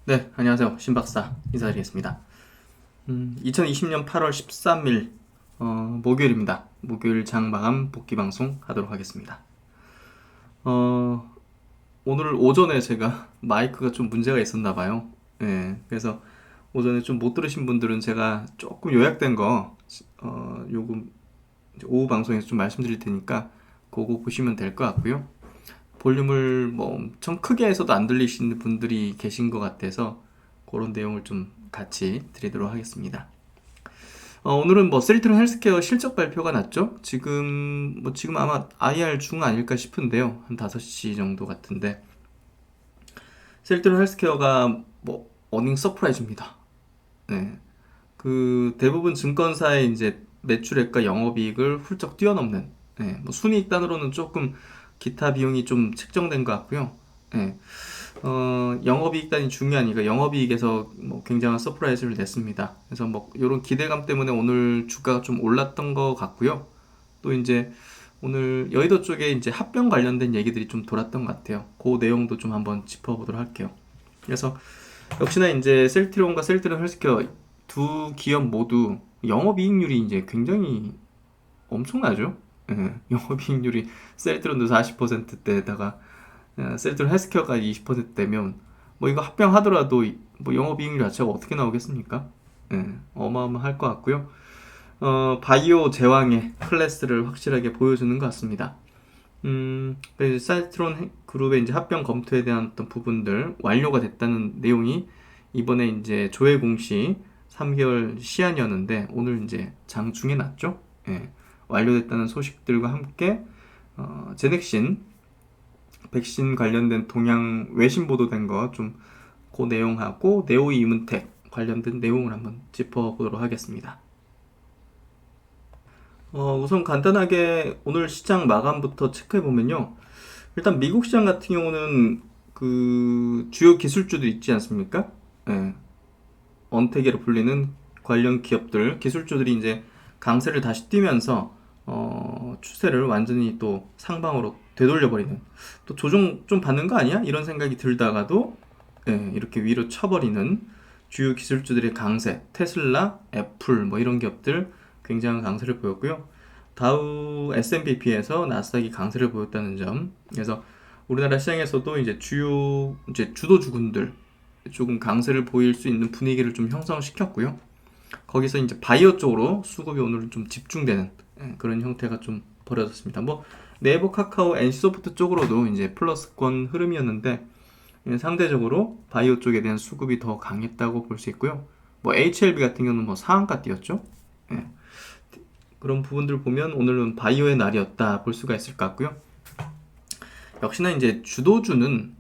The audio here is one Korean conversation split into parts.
네, 안녕하세요. 신박사 인사드리겠습니다. 2020년 8월 13일 목요일입니다. 목요일 장마감 복귀 방송 하도록 하겠습니다. 어, 오늘 오전에 제가 마이크가 좀 문제가 있었나 봐요. 예, 그래서 오전에 좀 못 들으신 분들은 제가 조금 요약된 거 요금 오후 방송에서 좀 말씀드릴 테니까 그거 보시면 될 것 같고요. 볼륨을 뭐 엄청 크게 해서도 안 들리시는 분들이 계신 것 같아서 그런 내용을 좀 같이 드리도록 하겠습니다. 오늘은 뭐 셀트론 헬스케어 실적 발표가 났죠? 지금 아마 IR 중 아닐까 싶은데요. 한 5시 정도 같은데. 셀트론 헬스케어가 뭐 어닝 서프라이즈입니다. 네. 그 대부분 증권사의 이제 매출액과 영업이익을 훌쩍 뛰어넘는, 네. 뭐 순이익단으로는 조금 기타 비용이 좀 책정된 것 같고요. 네. 영업이익단이 중요하니까 영업이익에서 뭐 굉장한 서프라이즈를 냈습니다. 그래서 뭐 이런 기대감 때문에 오늘 주가가 좀 올랐던 것 같고요. 또 이제 오늘 여의도 쪽에 이제 합병 관련된 얘기들이 좀 돌았던 것 같아요. 그 내용도 좀 한번 짚어보도록 할게요. 그래서 역시나 이제 셀트리온과 셀트리온 헬스케어 두 기업 모두 영업이익률이 이제 굉장히 엄청나죠. 예, 영업이익률이 셀트론도 40%대에다가 셀트론 헬스케어까지 20%대면 뭐 이거 합병하더라도 뭐 영업이익률 자체가 어떻게 나오겠습니까? 예, 어마어마할 것 같고요. 바이오 제왕의 클래스를 확실하게 보여주는 것 같습니다. 그래서 셀트론 그룹의 이제 합병 검토에 대한 어떤 부분들 완료가 됐다는 내용이 이번에 이제 조회 공시 3개월 시한이었는데 오늘 이제 장중에 났죠. 예, 완료됐다는 소식들과 함께 제넥신 백신 관련된 동향 외신 보도된 거 좀 그 내용하고 네오이 이문텍 관련된 내용을 한번 짚어보도록 하겠습니다. 우선 간단하게 오늘 시장 마감부터 체크해 보면요. 일단 미국 시장 같은 경우는 그 주요 기술주들 있지 않습니까? 예, 언택이라 불리는 관련 기업들, 기술주들이 이제 강세를 다시 띄면서 추세를 완전히 또 상방으로 되돌려버리는, 또 조정 좀 받는 거 아니야? 이런 생각이 들다가도 예, 이렇게 위로 쳐버리는 주요 기술주들의 강세, 테슬라, 애플 뭐 이런 기업들 굉장한 강세를 보였고요. 다우 S&P 비해서 나스닥이 강세를 보였다는 점. 그래서 우리나라 시장에서도 이제 주요 이제 주도주군들 조금 강세를 보일 수 있는 분위기를 좀 형성시켰고요. 거기서 이제 바이오 쪽으로 수급이 오늘은 좀 집중되는 그런 형태가 좀 벌어졌습니다. 뭐 네이버, 카카오, NC소프트 쪽으로도 이제 플러스권 흐름이었는데 상대적으로 바이오 쪽에 대한 수급이 더 강했다고 볼 수 있고요. 뭐 HLB 같은 경우는 뭐 상한가 뛰었죠. 예. 그런 부분들 보면 오늘은 바이오의 날이었다 볼 수가 있을 것 같고요. 역시나 이제 주도주는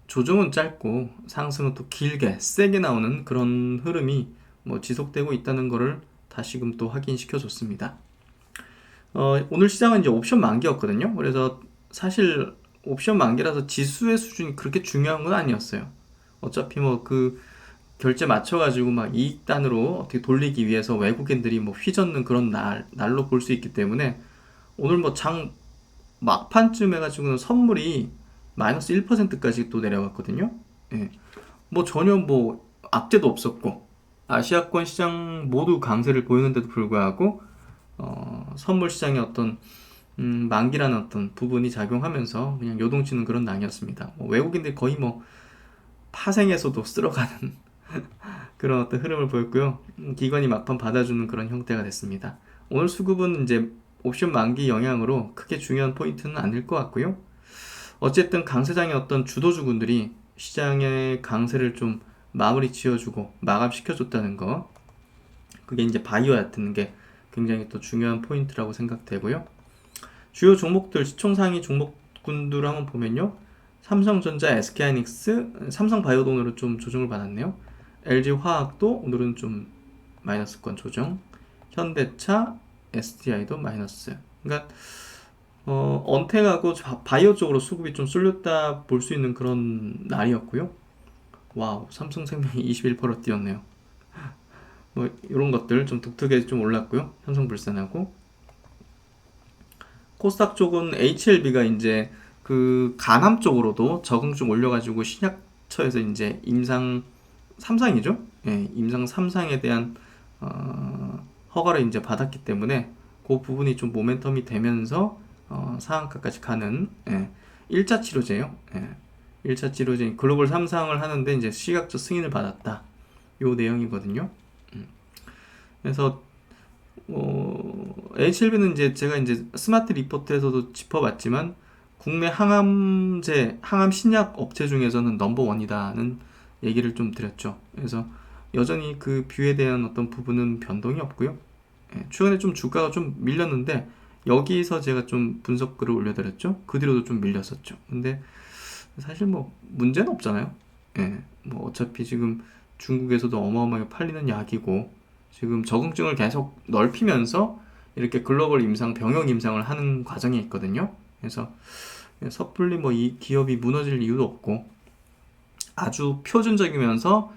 조정은 짧고 상승은 또 길게 세게 나오는 그런 흐름이 뭐 지속되고 있다는 것을 다시금 또 확인시켜 줬습니다. 오늘 시장은 이제 옵션 만기였거든요. 그래서 사실 옵션 만기라서 지수의 수준이 그렇게 중요한 건 아니었어요. 어차피 뭐 그 결제 맞춰가지고 막 이익단으로 어떻게 돌리기 위해서 외국인들이 뭐 휘젓는 그런 날로 볼 수 있기 때문에 오늘 뭐 장 막판쯤 해가지고는 선물이 마이너스 1%까지 또 내려갔거든요. 예. 뭐 전혀 뭐 악재도 없었고 아시아권 시장 모두 강세를 보이는데도 불구하고 선물 시장의 어떤 만기라는 어떤 부분이 작용하면서 그냥 요동치는 그런 낭이었습니다. 뭐 외국인들이 거의 뭐 파생에서도 쓸어가는 그런 어떤 흐름을 보였고요. 기관이 막판 받아주는 그런 형태가 됐습니다. 오늘 수급은 이제 옵션 만기 영향으로 크게 중요한 포인트는 아닐 것 같고요. 어쨌든 강세장의 어떤 주도주군들이 시장의 강세를 좀 마무리 지어주고 마감시켜줬다는 거, 그게 이제 바이오였다는 게 굉장히 또 중요한 포인트라고 생각되고요. 주요 종목들 시총 상위 종목군들 한번 보면요. 삼성전자, SK하이닉스, 삼성바이오도 오늘은 좀 조정을 받았네요. LG화학도 오늘은 좀 마이너스권 조정, 현대차, SDI도 마이너스. 그러니까 언택하고 바이오 쪽으로 수급이 좀 쏠렸다 볼 수 있는 그런 날이었고요. 와우, 삼성생명이 21% 뛰었네요. 뭐 이런 것들 좀 독특하게 좀 올랐고요. 삼성물산하고 코스닥 쪽은 HLB가 이제 그 가남 쪽으로도 적응 좀 올려가지고 신약처에서 이제 임상 삼상이죠. 예, 임상 3상에 대한 허가를 이제 받았기 때문에 그 부분이 좀 모멘텀이 되면서 상한가까지 가는 1차 치료제요. 1차 치료제 글로벌 3상을 하는데 이제 시각적 승인을 받았다. 요 내용이거든요. 그래서 HLB는 이제 제가 이제 스마트 리포트에서도 짚어봤지만 국내 항암제, 항암 신약 업체 중에서는 넘버원이다는 얘기를 좀 드렸죠. 그래서 여전히 그 뷰에 대한 어떤 부분은 변동이 없고요. 최근에 좀 주가가 좀 밀렸는데 여기서 제가 좀 분석글을 올려드렸죠. 그 뒤로도 좀 밀렸었죠. 근데 사실 뭐 문제는 없잖아요. 뭐 어차피 지금 중국에서도 어마어마하게 팔리는 약이고 지금 적응증을 계속 넓히면서 이렇게 글로벌 임상, 병역 임상을 하는 과정에 있거든요. 그래서 섣불리 뭐 이 기업이 무너질 이유도 없고 아주 표준적이면서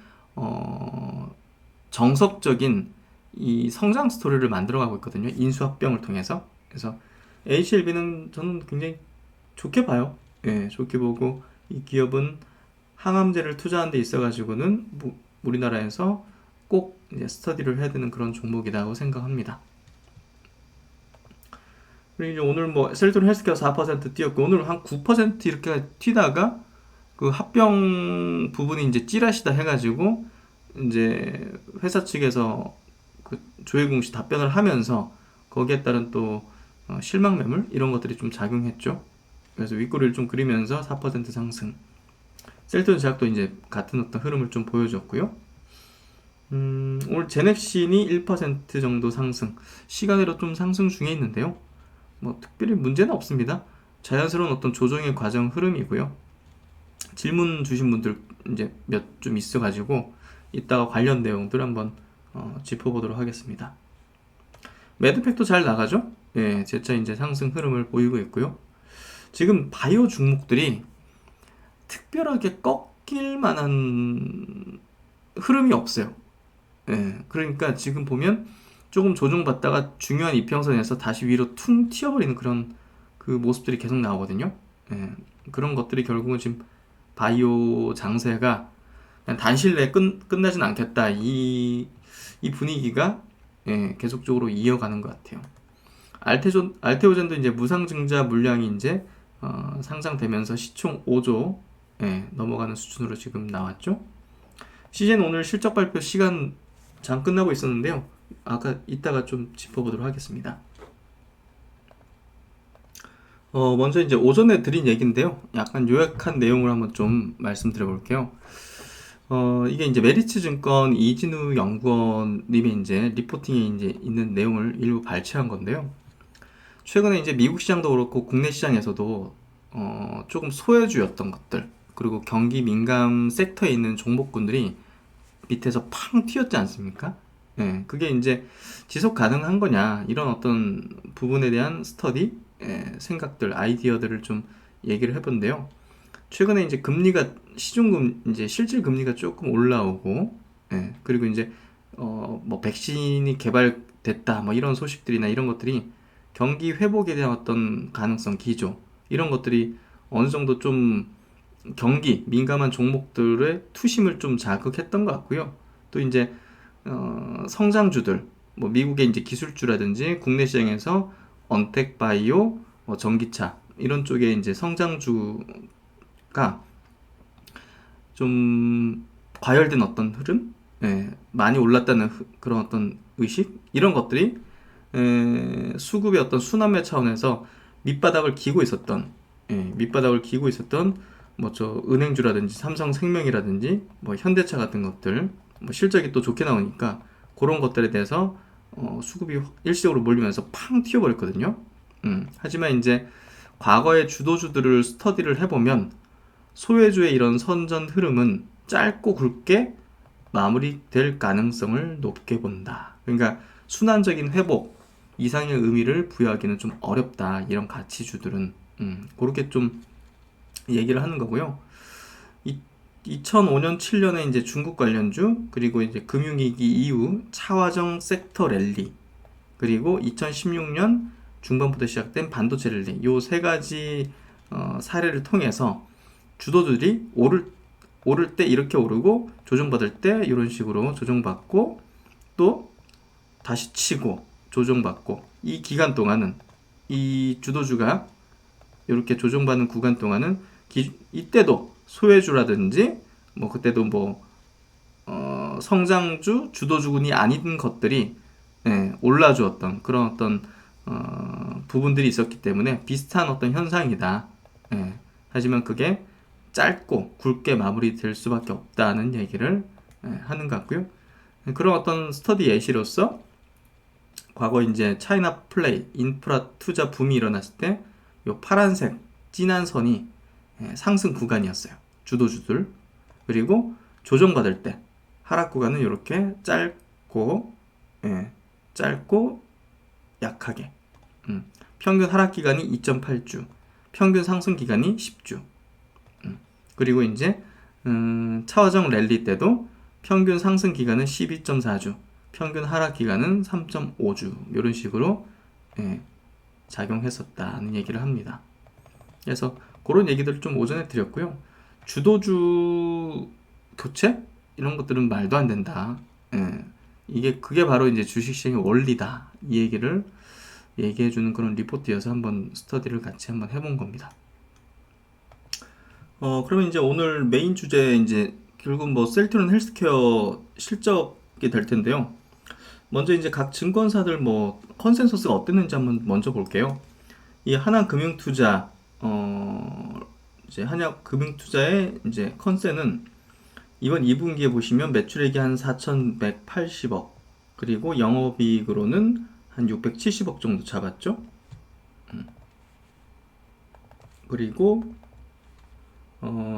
정석적인 이 성장 스토리를 만들어가고 있거든요. 인수합병을 통해서. 그래서 HLB는 저는 굉장히 좋게 봐요. 좋게 보고 이 기업은 항암제를 투자한 데 있어가지고는 우리나라에서 꼭 이제 스터디를 해야 되는 그런 종목이라고 생각합니다. 그리고 이제 오늘 뭐 셀트론 헬스케어 4% 뛰었고 오늘 한 9% 이렇게 튀다가 그 합병 부분이 이제 찌라시다 해가지고 이제 회사 측에서 그 조회공 시 답변을 하면서 거기에 따른 또 실망 매물 이런 것들이 좀 작용했죠. 그래서 윗꼬리를 좀 그리면서 4% 상승. 셀트론 제약도 이제 같은 어떤 흐름을 좀 보여줬고요. 오늘 제넥신이 1% 정도 상승. 시간으로 좀 상승 중에 있는데요. 뭐 특별히 문제는 없습니다. 자연스러운 어떤 조정의 과정 흐름이고요. 질문 주신 분들 이제 몇 좀 있어가지고 이따가 관련 내용들 한번 짚어보도록 하겠습니다. 매드팩도 잘 나가죠? 재차 이제 상승 흐름을 보이고 있고요. 지금 바이오 종목들이 특별하게 꺾일 만한 흐름이 없어요. 그러니까 지금 보면 조금 조정받다가 중요한 이평선에서 다시 위로 퉁 튀어버리는 그런 그 모습들이 계속 나오거든요. 그런 것들이 결국은 지금 바이오 장세가 그냥 단실 내에 끝나진 않겠다. 이 분위기가 계속적으로 이어가는 것 같아요. 알테오젠도 이제 무상증자 물량이 이제 상장되면서 시총 5조 넘어가는 수준으로 지금 나왔죠. CJ는 오늘 실적 발표 시간 장 끝나고 있었는데요. 아까 이따가 좀 짚어보도록 하겠습니다. 먼저 이제 오전에 드린 얘기인데요. 약간 요약한 내용을 한번 좀 말씀드려 볼게요. 이게 이제 메리츠 증권 이진우 연구원님이 이제 리포팅에 이제 있는 내용을 일부 발췌한 건데요. 최근에 이제 미국 시장도 그렇고 국내 시장에서도 조금 소외주였던 것들 그리고 경기 민감 섹터에 있는 종목군들이 밑에서 팡 튀었지 않습니까? 그게 이제 지속 가능한 거냐 이런 어떤 부분에 대한 스터디 생각들 아이디어들을 좀 얘기를 해본데요. 최근에 이제 금리가 시중금 이제 실질 금리가 조금 올라오고 그리고 이제 뭐 백신이 개발됐다 뭐 이런 소식들이나 이런 것들이 경기 회복에 대한 어떤 가능성 기조 이런 것들이 어느 정도 좀 경기 민감한 종목들의 투심을 좀 자극했던 것 같고요. 또 이제 성장주들 뭐 미국의 이제 기술주라든지 국내 시장에서 언택 바이오, 전기차 이런 쪽에 이제 성장주가 좀 과열된 어떤 흐름, 많이 올랐다는 그런 어떤 의식 이런 것들이 수급의 어떤 순환매 차원에서 밑바닥을 기고 있었던 뭐 저 은행주라든지 삼성생명이라든지 뭐 현대차 같은 것들 뭐 실적이 또 좋게 나오니까 그런 것들에 대해서 수급이 일시적으로 몰리면서 팡 튀어버렸거든요. 하지만 이제 과거의 주도주들을 스터디를 해보면 소외주의 이런 선전 흐름은 짧고 굵게 마무리될 가능성을 높게 본다. 그러니까 순환적인 회복 이상의 의미를 부여하기는 좀 어렵다. 이런 가치주들은 그렇게 좀 얘기를 하는 거고요. 2005년, 7년에 이제 중국 관련주, 그리고 이제 금융위기 이후 차화정 섹터 랠리, 그리고 2016년 중반부터 시작된 반도체 랠리, 요 세 가지 사례를 통해서 주도주들이 오를 오를 때 이렇게 오르고 조정받을 때 이런 식으로 조정받고 또 다시 치고 조정받고 이 기간 동안은 이 주도주가 이렇게 조정받는 구간 동안은 이때도 소외주라든지 뭐 그때도 뭐 성장주 주도주군이 아닌 것들이 올라주었던 그런 어떤 부분들이 있었기 때문에 비슷한 어떤 현상이다. 하지만 그게 짧고 굵게 마무리될 수밖에 없다는 얘기를 하는 것 같고요. 그런 어떤 스터디 예시로서 과거 이제 차이나 플레이 인프라 투자 붐이 일어났을 때 요 파란색 진한 선이 상승 구간이었어요. 주도주들. 그리고 조정받을 때 하락 구간은 이렇게 짧고 짧고 약하게 평균 하락 기간이 2.8주 평균 상승 기간이 10주 그리고 이제 차화정 랠리 때도 평균 상승 기간은 12.4주 평균 하락 기간은 3.5주 이런 식으로 작용했었다는 얘기를 합니다. 그래서 그런 얘기들을 좀 오전에 드렸고요. 주도주 교체? 이런 것들은 말도 안 된다. 그게 바로 이제 주식시장의 원리다. 이 얘기를 얘기해주는 그런 리포트여서 한번 스터디를 같이 한번 해본 겁니다. 그러면 이제 오늘 메인 주제 이제 결국 뭐 셀트리온 헬스케어 실적이 될 텐데요. 먼저 이제 각 증권사들 뭐 컨센서스가 어땠는지 한번 먼저 볼게요. 이 하나금융투자 이제 한약금융투자의 이제 컨센은 이번 2분기에 보시면 매출액이 한 4,180억 그리고 영업이익으로는 한 670억 정도 잡았죠. 그리고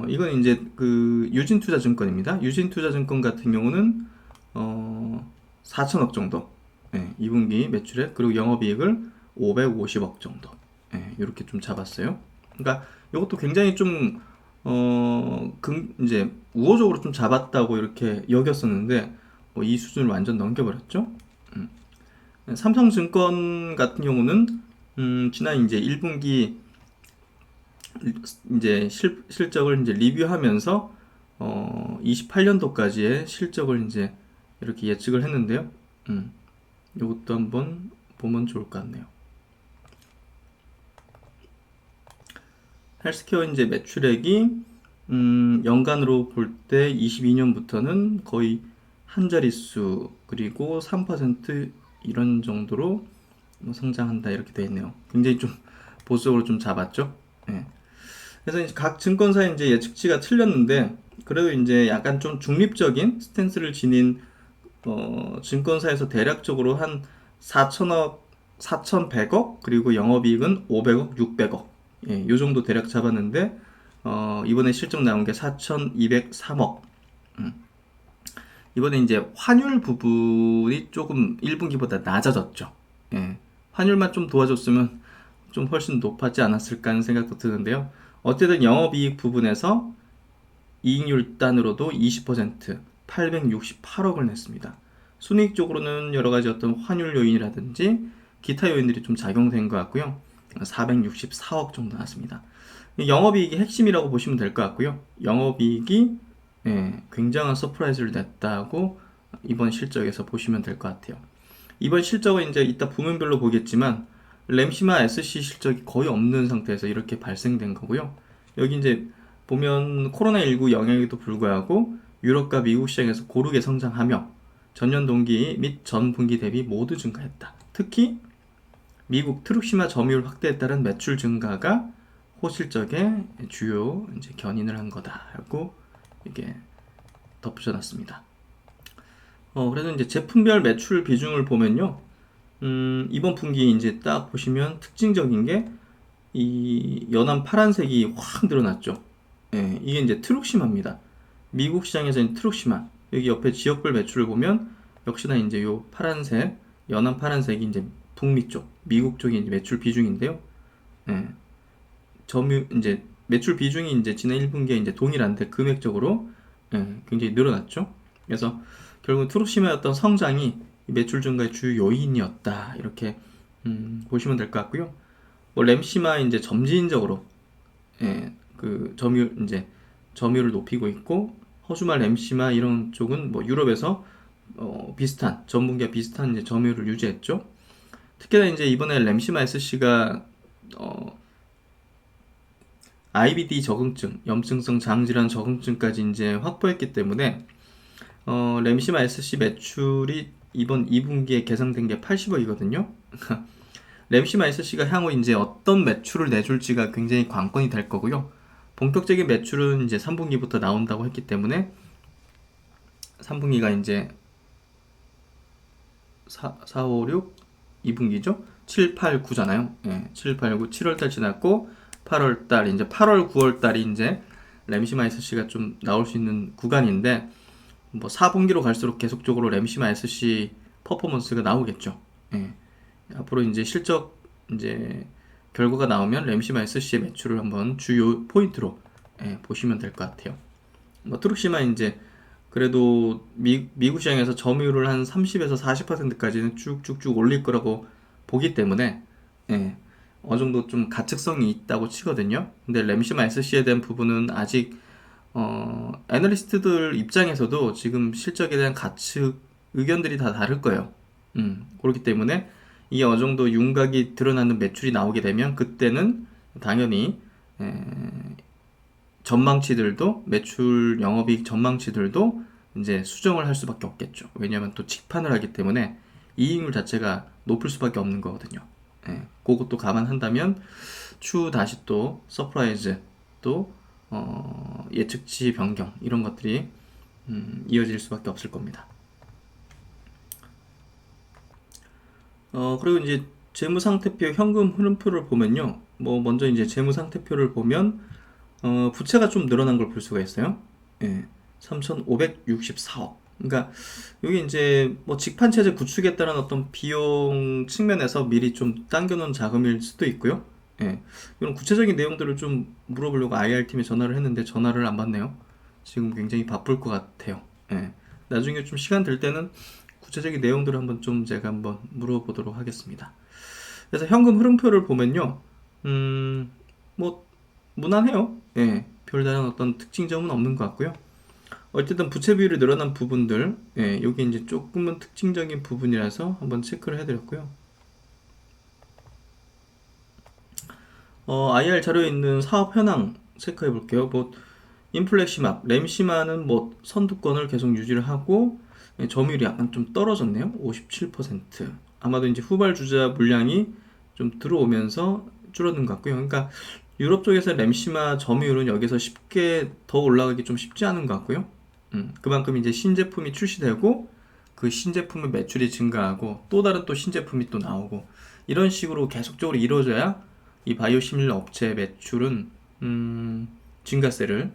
이건 이제 그 유진투자증권입니다. 유진투자증권 같은 경우는 4천억 정도 2분기 매출액 그리고 영업이익을 550억 정도 이렇게 좀 잡았어요. 그러니까 이것도 굉장히 좀 이제 우호적으로 좀 잡았다고 이렇게 여겼었는데 이 수준을 완전 넘겨버렸죠. 삼성증권 같은 경우는 지난 이제 1분기 이제 실적을 이제 리뷰하면서 28년도까지의 실적을 이제 이렇게 예측을 했는데요. 이것도 한번 보면 좋을 것 같네요. 헬스케어 이제 매출액이 연간으로 볼 때 22년부터는 거의 한 자릿수 그리고 3% 이런 정도로 성장한다 이렇게 되어 있네요. 굉장히 좀 보수적으로 좀 잡았죠. 그래서 이제 각 증권사의 이제 예측치가 틀렸는데 그래도 이제 약간 좀 중립적인 스탠스를 지닌 증권사에서 대략적으로 한 4천억, 4,100억 그리고 영업이익은 500억, 600억 요 정도 대략 잡았는데 이번에 실적 나온 게 4,203억. 이번에 이제 환율 부분이 조금 1분기보다 낮아졌죠. 환율만 좀 도와줬으면 좀 훨씬 높았지 않았을까 하는 생각도 드는데요. 어쨌든 영업이익 부분에서 이익률 단으로도 20% 868억을 냈습니다. 순이익 쪽으로는 여러 가지 어떤 환율 요인이라든지 기타 요인들이 좀 작용된 것 같고요. 464억 정도 났습니다. 영업이익이 핵심이라고 보시면 될 것 같고요. 영업이익이 굉장한 서프라이즈를 냈다고 이번 실적에서 보시면 될 것 같아요. 이번 실적은 이제 이따 부문별로 보겠지만 램시마 SC 실적이 거의 없는 상태에서 이렇게 발생된 거고요. 여기 이제 보면 코로나19 영향에도 불구하고 유럽과 미국 시장에서 고르게 성장하며 전년 동기 및 전 분기 대비 모두 증가했다. 특히 미국 트룩시마 점유율 확대에 따른 매출 증가가 호실적의 주요 이제 견인을 한 거다라고 이게 덧붙여놨습니다. 그래서 이제 제품별 매출 비중을 보면요, 이번 분기 이제 딱 보시면 특징적인 게 이 연한 파란색이 확 늘어났죠. 이게 이제 트룩시마입니다. 미국 시장에서는 트룩시마. 여기 옆에 지역별 매출을 보면 역시나 이제 요 파란색, 연한 파란색이 이제 북미 쪽, 미국 쪽이 이제 매출 비중인데요. 이제 매출 비중이 이제 지난 1분기에 이제 동일한데 금액적으로 굉장히 늘어났죠. 그래서 결국 트룩시마의 어떤 성장이 매출 증가의 주요 요인이었다 이렇게 보시면 될 것 같고요. 뭐 램시마 이제 점진적으로 그 점유율 이제 점유율을 높이고 있고, 허즈말, 램시마 이런 쪽은 뭐 유럽에서 비슷한 전분기와 비슷한 이제 점유율을 유지했죠. 특히나 이제 이번에 램시마 SC가 IBD 적응증, 염증성 장질환 적응증까지 이제 확보했기 때문에 램시마 SC 매출이 이번 2분기에 계산된 게 80억이거든요. 램시마 SC가 향후 이제 어떤 매출을 내줄지가 굉장히 관건이 될 거고요. 본격적인 매출은 이제 3분기부터 나온다고 했기 때문에 3분기가 이제 4, 5, 6, 2분기죠? 7, 8, 9잖아요. 예, 7, 8, 9, 7월달 지났고 8월달, 이제 8월, 9월달이 이제 램시마 SC가 좀 나올 수 있는 구간인데, 뭐 4분기로 갈수록 계속적으로 램시마 SC 퍼포먼스가 나오겠죠. 예. 앞으로 이제 실적 이제 결과가 나오면 램시마 SC의 매출을 한번 주요 포인트로 보시면 될 것 같아요. 뭐 트룩시마 이제 그래도 미국 시장에서 점유율을 한 30에서 40%까지는 쭉쭉쭉 올릴 거라고 보기 때문에 어느 정도 좀 가측성이 있다고 치거든요. 근데 램시마 SC에 대한 부분은 아직 애널리스트들 입장에서도 지금 실적에 대한 가측 의견들이 다 다를 거예요. 그렇기 때문에 이게 어느 정도 윤곽이 드러나는 매출이 나오게 되면 그때는 당연히 전망치들도 매출 영업이익 전망치들도 이제 수정을 할 수밖에 없겠죠. 왜냐하면 또 직판을 하기 때문에 이익률 자체가 높을 수밖에 없는 거거든요. 그것도 감안한다면 추후 다시 또 서프라이즈 또 예측치 변경 이런 것들이 이어질 수밖에 없을 겁니다. 그리고 이제 재무상태표 현금 흐름표를 보면요. 뭐 먼저 이제 재무상태표를 보면 부채가 좀 늘어난 걸 볼 수가 있어요. 3,564억. 그러니까 여기 이제 뭐 직판 체제 구축에 따른 어떤 비용 측면에서 미리 좀 당겨놓은 자금일 수도 있고요. 이런 구체적인 내용들을 좀 물어보려고 IR팀에 전화를 했는데 전화를 안 받네요. 지금 굉장히 바쁠 것 같아요. 나중에 좀 시간 될 때는 구체적인 내용들을 한번 좀 제가 한번 물어보도록 하겠습니다. 그래서 현금 흐름표를 보면요, 뭐 무난해요. 별다른 어떤 특징점은 없는 것 같고요. 어쨌든 부채 비율이 늘어난 부분들, 여기 이제 조금은 특징적인 부분이라서 한번 체크를 해드렸고요. IR 자료에 있는 사업 현황 체크해 볼게요. 뭐 인플렉시마, 램시마는 뭐 선두권을 계속 유지를 하고 점유율이 약간 좀 떨어졌네요. 57%. 아마도 이제 후발주자 물량이 좀 들어오면서 줄어든 것 같고요. 그러니까 유럽 쪽에서 램시마 점유율은 여기서 쉽게 더 올라가기 좀 쉽지 않은 것 같고요. 그만큼 이제 신제품이 출시되고 그 신제품의 매출이 증가하고 또 다른 또 신제품이 또 나오고 이런 식으로 계속적으로 이루어져야 이 바이오시밀러 업체의 매출은 증가세를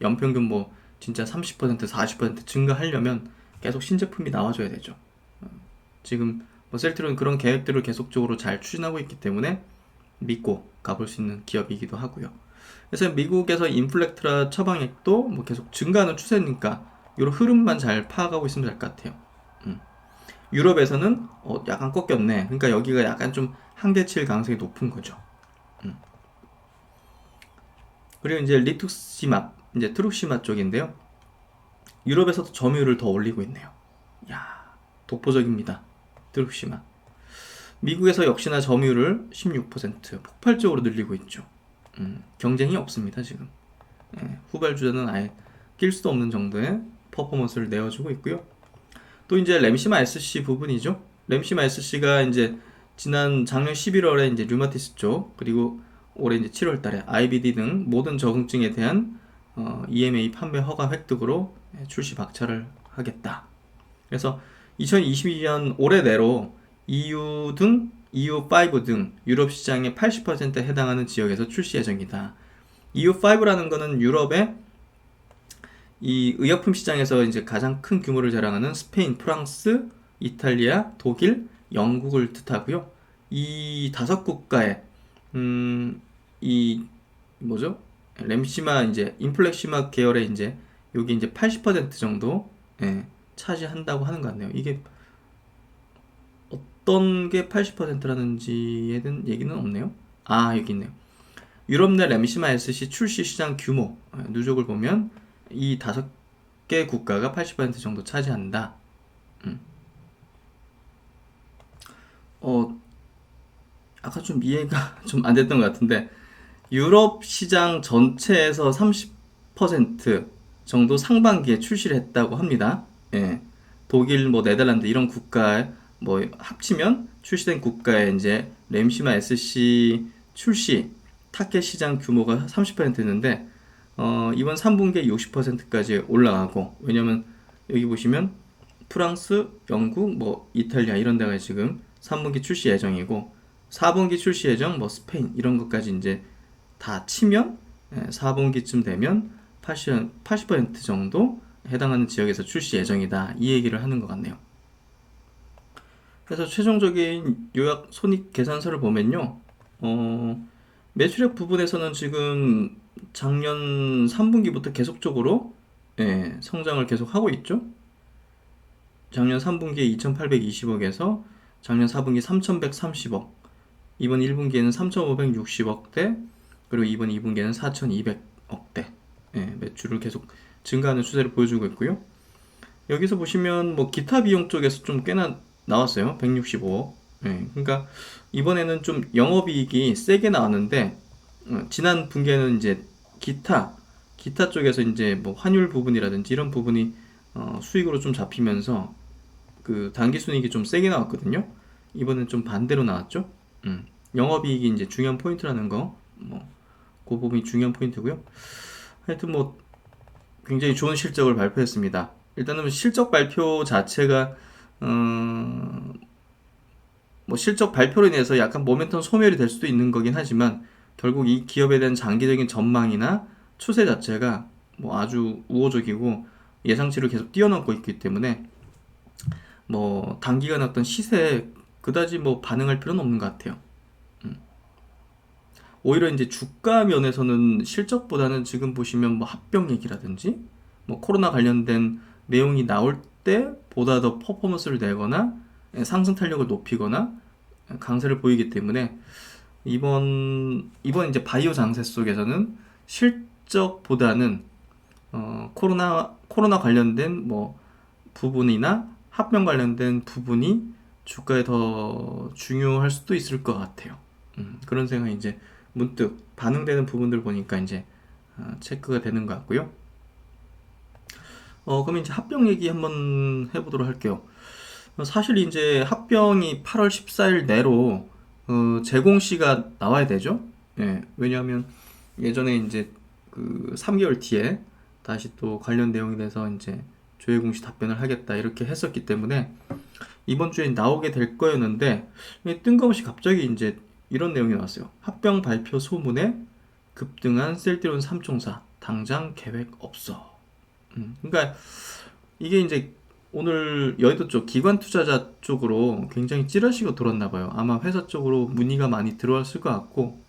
연평균 뭐 진짜 30% 40% 증가하려면 계속 신제품이 나와줘야 되죠. 지금 뭐 셀트리온 그런 계획들을 계속적으로 잘 추진하고 있기 때문에 믿고 가볼 수 있는 기업이기도 하고요. 그래서 미국에서 인플렉트라 처방액도 뭐 계속 증가하는 추세니까 이런 흐름만 잘 파악하고 있으면 될 것 같아요. 유럽에서는 약간 꺾였네. 그러니까 여기가 약간 좀 한계치일 가능성이 높은 거죠. 그리고 이제 리투시맙, 이제 트룩시마 쪽인데요. 유럽에서도 점유율을 더 올리고 있네요. 야, 독보적입니다. 트룩시마. 미국에서 역시나 점유율을 16% 폭발적으로 늘리고 있죠. 경쟁이 없습니다, 지금. 후발주자는 아예 낄 수도 없는 정도의 퍼포먼스를 내어주고 있고요. 또 이제 램시마 SC 부분이죠. 램시마 SC가 이제 지난 작년 11월에 이제 류마티스 쪽, 그리고 올해 이제 7월 달에 IBD 등 모든 적응증에 대한 EMA 판매 허가 획득으로 출시 박차를 하겠다. 그래서 2022년 올해 내로 EU 등 EU5 등 유럽 시장의 80%에 해당하는 지역에서 출시 예정이다. EU5라는 거는 유럽의 이 의약품 시장에서 이제 가장 큰 규모를 자랑하는 스페인, 프랑스, 이탈리아, 독일, 영국을 뜻하고요. 이 다섯 국가에 이 뭐죠? 램시마 이제 인플렉시마 계열의 이제 여기 이제 80% 정도 차지한다고 하는 것 같네요. 이게 어떤 게 80%라는지에 대한 얘기는 없네요. 아, 여기 있네요. 유럽 내 램시마 SC 출시 시장 규모 누적을 보면 이 5개 국가가 80% 정도 차지한다. 아까 좀 이해가 좀 안 됐던 것 같은데 유럽 시장 전체에서 30% 정도 상반기에 출시를 했다고 합니다. 예. 독일, 뭐 네덜란드 이런 국가에 뭐 합치면 출시된 국가에 이제 램시마 SC 출시 타겟 시장 규모가 30%였는데 이번 3분기에 60%까지 올라가고, 왜냐면 여기 보시면 프랑스, 영국, 뭐 이탈리아 이런 데가 지금 3분기 출시 예정이고 4분기 출시 예정 뭐 스페인 이런 것까지 이제 다 치면 4분기쯤 되면 80% 정도 해당하는 지역에서 출시 예정이다, 이 얘기를 하는 것 같네요. 그래서 최종적인 요약 손익 계산서를 보면요, 매출액 부분에서는 지금 작년 3분기부터 계속적으로 성장을 계속 하고 있죠. 작년 3분기에 2,820억에서 작년 4분기 3,130억, 이번 1분기에는 3,560억대, 그리고 이번 2분기에는 4,200억대 매출을 계속 증가하는 추세를 보여주고 있고요. 여기서 보시면 뭐 기타 비용 쪽에서 좀 꽤나 나왔어요. 165억. 그러니까 이번에는 좀 영업이익이 세게 나왔는데 지난 분기에는 이제 기타 쪽에서 이제 뭐 환율 부분이라든지 이런 부분이 수익으로 좀 잡히면서 그 당기순이익이 좀 세게 나왔거든요. 이번엔 좀 반대로 나왔죠. 영업이익이 이제 중요한 포인트라는 거, 그 부분이 중요한 포인트고요. 하여튼 뭐 굉장히 좋은 실적을 발표했습니다. 일단은 실적 발표 자체가 뭐 실적 발표로 인해서 약간 모멘텀 소멸이 될 수도 있는 거긴 하지만 결국 이 기업에 대한 장기적인 전망이나 추세 자체가 뭐 아주 우호적이고 예상치를 계속 뛰어넘고 있기 때문에 뭐 단기간 어떤 시세에 그다지 뭐 반응할 필요는 없는 것 같아요. 오히려 이제 주가 면에서는 실적보다는 지금 보시면 뭐 합병 얘기라든지 뭐 코로나 관련된 내용이 나올 때 보다 더 퍼포먼스를 내거나 상승 탄력을 높이거나 강세를 보이기 때문에 이번 이제 바이오 장세 속에서는 실적보다는 코로나 관련된 뭐 부분이나 합병 관련된 부분이 주가에 더 중요할 수도 있을 것 같아요. 그런 생각이 이제 문득 반응되는 부분들 보니까 이제 체크가 되는 것 같고요. 그럼 이제 합병 얘기 한번 해보도록 할게요. 사실 이제 합병이 8월 14일 내로 재공시가 나와야 되죠. 왜냐하면 예전에 이제 그 3개월 뒤에 다시 또 관련 내용에 대해서 이제 조회 공시 답변을 하겠다 이렇게 했었기 때문에 이번 주에 나오게 될 거였는데 뜬금없이 갑자기 이제 이런 내용이 나왔어요. 합병 발표 소문에 급등한 셀트리온 3총사 당장 계획 없어. 그러니까 이게 이제 오늘 여의도 쪽 기관 투자자 쪽으로 굉장히 찌라시가 돌았나 봐요. 아마 회사 쪽으로 문의가 많이 들어왔을 것 같고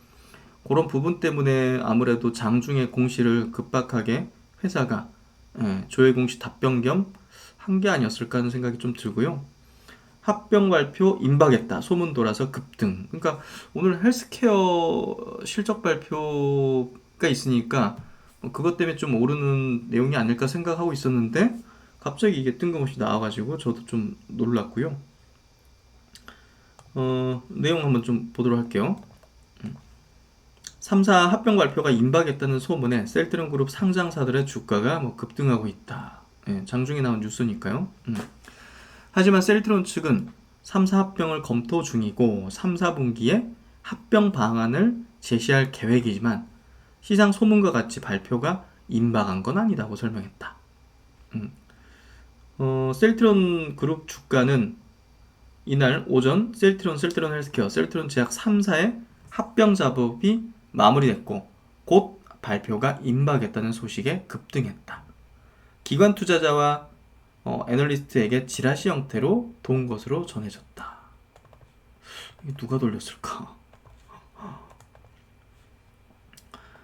그런 부분 때문에 아무래도 장중에 공시를 급박하게 회사가 조회 공시 답변 겸 한 게 아니었을까 하는 생각이 좀 들고요. 합병 발표 임박했다, 소문 돌아서 급등. 그러니까 오늘 헬스케어 실적 발표가 있으니까 그것 때문에 좀 오르는 내용이 아닐까 생각하고 있었는데 갑자기 이게 뜬금없이 나와가지고 저도 좀 놀랐고요. 내용 한번 좀 보도록 할게요. 3사 합병 발표가 임박했다는 소문에 셀트리온 그룹 상장사들의 주가가 뭐 급등하고 있다. 장중에 나온 뉴스니까요. 하지만 셀트리온 측은 3사 합병을 검토 중이고 3, 4분기에 합병 방안을 제시할 계획이지만 시장 소문과 같이 발표가 임박한 건 아니다고 설명했다. 셀트리온 그룹 주가는 이날 오전 셀트리온 헬스케어, 셀트리온 제약 3사의 합병 작업이 마무리됐고 곧 발표가 임박했다는 소식에 급등했다. 기관 투자자와 애널리스트에게 지라시 형태로 도운 것으로 전해졌다. 이게 누가 돌렸을까?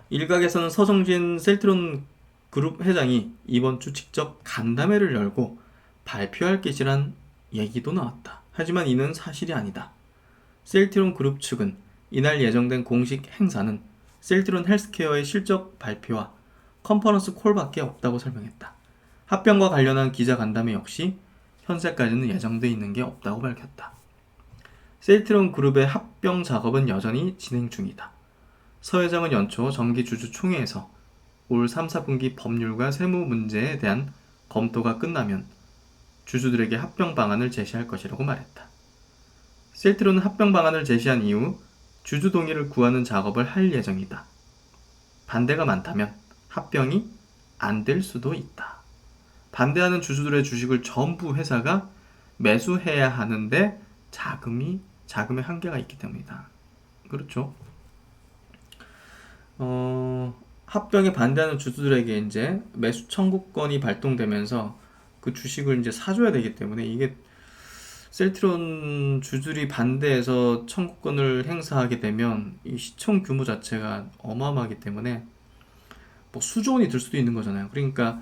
일각에서는 서정진 셀트리온 그룹 회장이 이번 주 직접 간담회를 열고 발표할 것이란 얘기도 나왔다. 하지만 이는 사실이 아니다. 셀트리온 그룹 측은 이날 예정된 공식 행사는 셀트론 헬스케어의 실적 발표와 컨퍼런스 콜밖에 없다고 설명했다. 합병과 관련한 기자 간담회 역시 현재까지는 예정돼 있는 게 없다고 밝혔다. 셀트론 그룹의 합병 작업은 여전히 진행 중이다. 서 회장은 연초 정기주주총회에서 올 3, 4분기 법률과 세무 문제에 대한 검토가 끝나면 주주들에게 합병 방안을 제시할 것이라고 말했다. 셀트론은 합병 방안을 제시한 이후 주주 동의를 구하는 작업을 할 예정이다. 반대가 많다면 합병이 안 될 수도 있다. 반대하는 주주들의 주식을 전부 회사가 매수해야 하는데 자금의 한계가 있기 때문이다. 그렇죠. 합병에 반대하는 주주들에게 이제 매수 청구권이 발동되면서 그 주식을 이제 사줘야 되기 때문에 이게 셀트론 주주들이 반대해서 청구권을 행사하게 되면 이 시총 규모 자체가 어마어마하기 때문에 뭐 수조 원이 들 수도 있는 거잖아요. 그러니까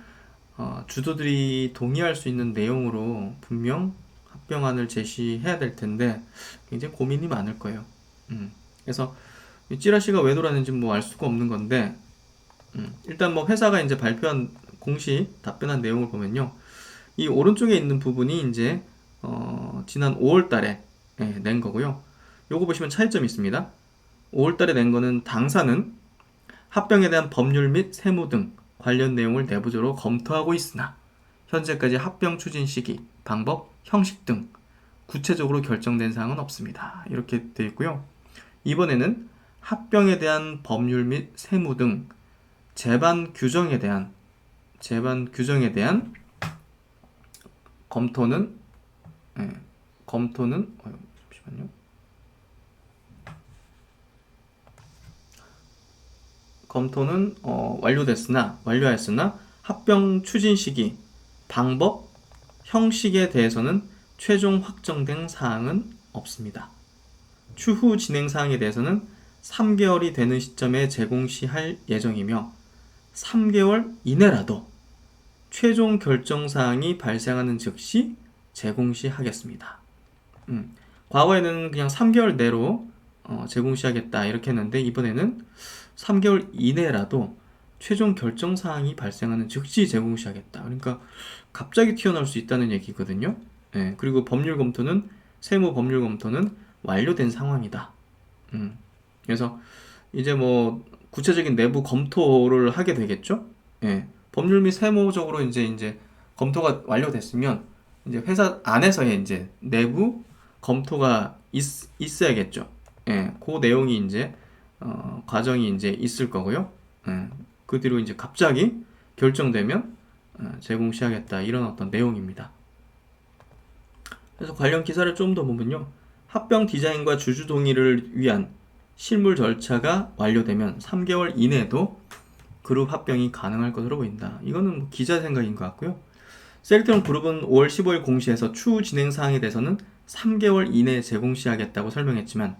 주주들이 동의할 수 있는 내용으로 분명 합병안을 제시해야 될 텐데 굉장히 고민이 많을 거예요. 그래서 이 찌라시가 왜 돌았는지 뭐 알 수가 없는 건데 일단 뭐 회사가 이제 발표한 공식 답변한 내용을 보면요. 이 오른쪽에 있는 부분이 이제 지난 5월 달에 낸 거고요. 요거 보시면 차이점이 있습니다. 5월 달에 낸 거는 당사는 합병에 대한 법률 및 세무 등 관련 내용을 내부적으로 검토하고 있으나 현재까지 합병 추진 시기, 방법, 형식 등 구체적으로 결정된 사항은 없습니다. 이렇게 되어 있고요. 이번에는 합병에 대한 법률 및 세무 등 제반 규정에 대한 검토는 잠시만요. 검토는 완료하였으나 합병 추진 시기, 방법, 형식에 대해서는 최종 확정된 사항은 없습니다. 추후 진행 사항에 대해서는 3개월이 되는 시점에 제공시할 예정이며 3개월 이내라도 최종 결정 사항이 발생하는 즉시 제공시하겠습니다. 과거에는 그냥 3개월 내로 제공시하겠다 이렇게 했는데 이번에는 3개월 이내라도 최종 결정 사항이 발생하는 즉시 제공시하겠다. 그러니까 갑자기 튀어나올 수 있다는 얘기거든요. 그리고 세무 법률 검토는 완료된 상황이다. 그래서 이제 뭐 구체적인 내부 검토를 하게 되겠죠. 법률 및 세무적으로 이제 검토가 완료됐으면 이제 회사 안에서의 이제 내부 검토가 있어야겠죠. 그 내용이 이제 과정이 이제 있을 거고요. 그 뒤로 이제 갑자기 결정되면 제공시하겠다 이런 어떤 내용입니다. 그래서 관련 기사를 좀 더 보면요. 합병 디자인과 주주 동의를 위한 실물 절차가 완료되면 3개월 이내에도 그룹 합병이 가능할 것으로 보인다. 이거는 뭐 기자 생각인 것 같고요. 셀트론 그룹은 5월 15일 공시에서 추후 진행 사항에 대해서는 3개월 이내에 제공시하겠다고 설명했지만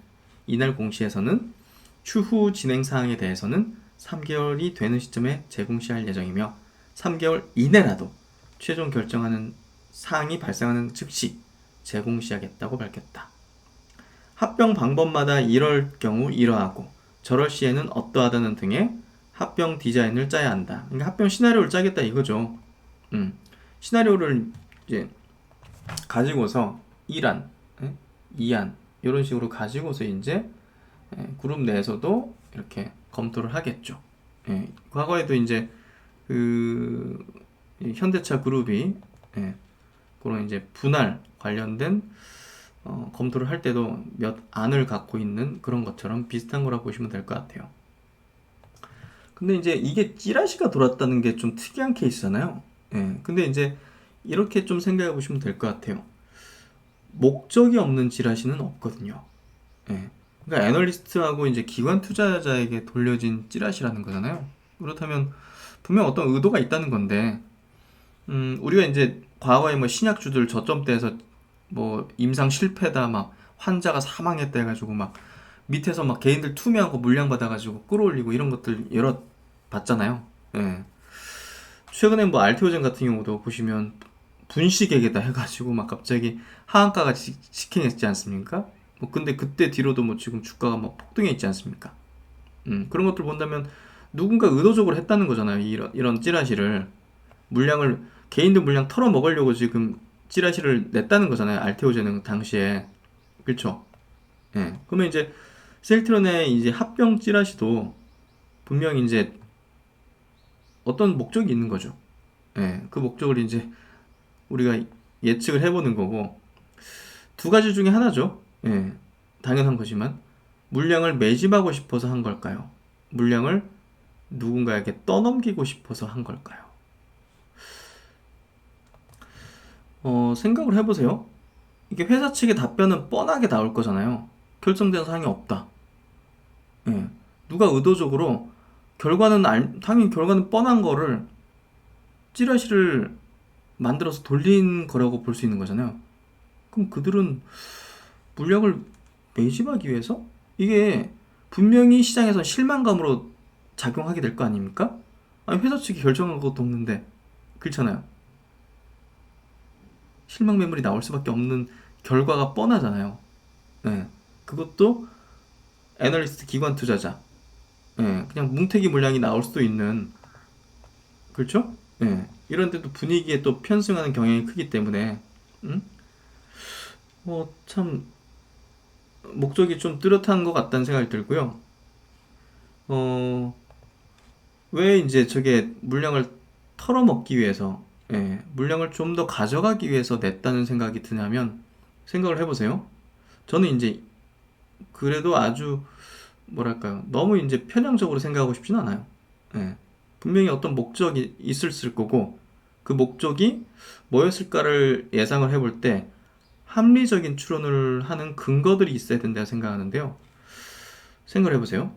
이날 공시에서는 추후 진행 사항에 대해서는 3개월이 되는 시점에 제공시할 예정이며 3개월 이내라도 최종 결정하는 사항이 발생하는 즉시 제공시하겠다고 밝혔다. 합병 방법마다 이럴 경우 이러하고 저럴 시에는 어떠하다는 등의 합병 디자인을 짜야 한다. 그러니까 합병 시나리오를 짜겠다 이거죠. 시나리오를 이제 가지고서 1안, 2안 이런 식으로 가지고서 이제 그룹 내에서도 이렇게 검토를 하겠죠. 과거에도 이제 그 현대차 그룹이 그런 이제 분할 관련된 검토를 할 때도 몇 안을 갖고 있는 그런 것처럼 비슷한 거라고 보시면 될 것 같아요. 근데 이제 이게 찌라시가 돌았다는 게 좀 특이한 케이스잖아요. 근데 이제 이렇게 좀 생각해 보시면 될 것 같아요. 목적이 없는 찌라시는 없거든요. 그러니까 애널리스트하고 이제 기관 투자자에게 돌려진 찌라시라는 거잖아요. 그렇다면 분명 어떤 의도가 있다는 건데, 우리가 이제 과거에 뭐 신약주들 저점대에서 뭐 임상 실패다 막 환자가 사망했다 해가지고 막 밑에서 막 개인들 투매하고 물량 받아가지고 끌어올리고 이런 것들 여러 봤잖아요. 최근에 뭐 알테오젠 같은 경우도 보시면 분식회계다 해가지고 막 갑자기 하한가가 직행했지 않습니까? 뭐 근데 그때 뒤로도 뭐 지금 주가가 막 폭등해 있지 않습니까? 그런 것들 본다면 누군가 의도적으로 했다는 거잖아요. 이런 찌라시를 물량을 개인들 물량 털어 먹으려고 지금 찌라시를 냈다는 거잖아요. 알테오제는 당시에. 그렇죠? 예. 그러면 이제 셀트론의 이제 합병 찌라시도 분명히 이제 어떤 목적이 있는 거죠. 예. 그 목적을 이제 우리가 예측을 해보는 거고, 두 가지 중에 하나죠. 예. 당연한 거지만 물량을 매집하고 싶어서 한 걸까요? 물량을 누군가에게 떠넘기고 싶어서 한 걸까요? 생각을 해보세요. 이게 회사 측의 답변은 뻔하게 나올 거잖아요. 결정된 사항이 없다. 예. 누가 의도적으로 당연히 결과는 뻔한 거를 찌라시를 만들어서 돌린 거라고 볼 수 있는 거잖아요. 그럼 그들은 물량을 매집하기 위해서? 이게 분명히 시장에서 실망감으로 작용하게 될 거 아닙니까? 아니, 회사 측이 결정한 것도 없는데. 그렇잖아요. 실망 매물이 나올 수밖에 없는 결과가 뻔하잖아요. 예. 그것도 애널리스트 기관 투자자. 예. 그냥 뭉태기 물량이 나올 수도 있는. 그렇죠? 예. 이런 데도 분위기에 또 편승하는 경향이 크기 때문에 참 목적이 좀 뚜렷한 것 같다는 생각이 들고요. 왜 이제 저게 물량을 털어먹기 위해서, 물량을 좀 더 가져가기 위해서 냈다는 생각이 드냐면, 생각을 해보세요. 저는 이제 그래도 아주 뭐랄까요, 너무 이제 편향적으로 생각하고 싶진 않아요. 분명히 어떤 목적이 있을 거고, 그 목적이 뭐였을까를 예상을 해볼 때 합리적인 추론을 하는 근거들이 있어야 된다고 생각하는데요. 생각을 해보세요.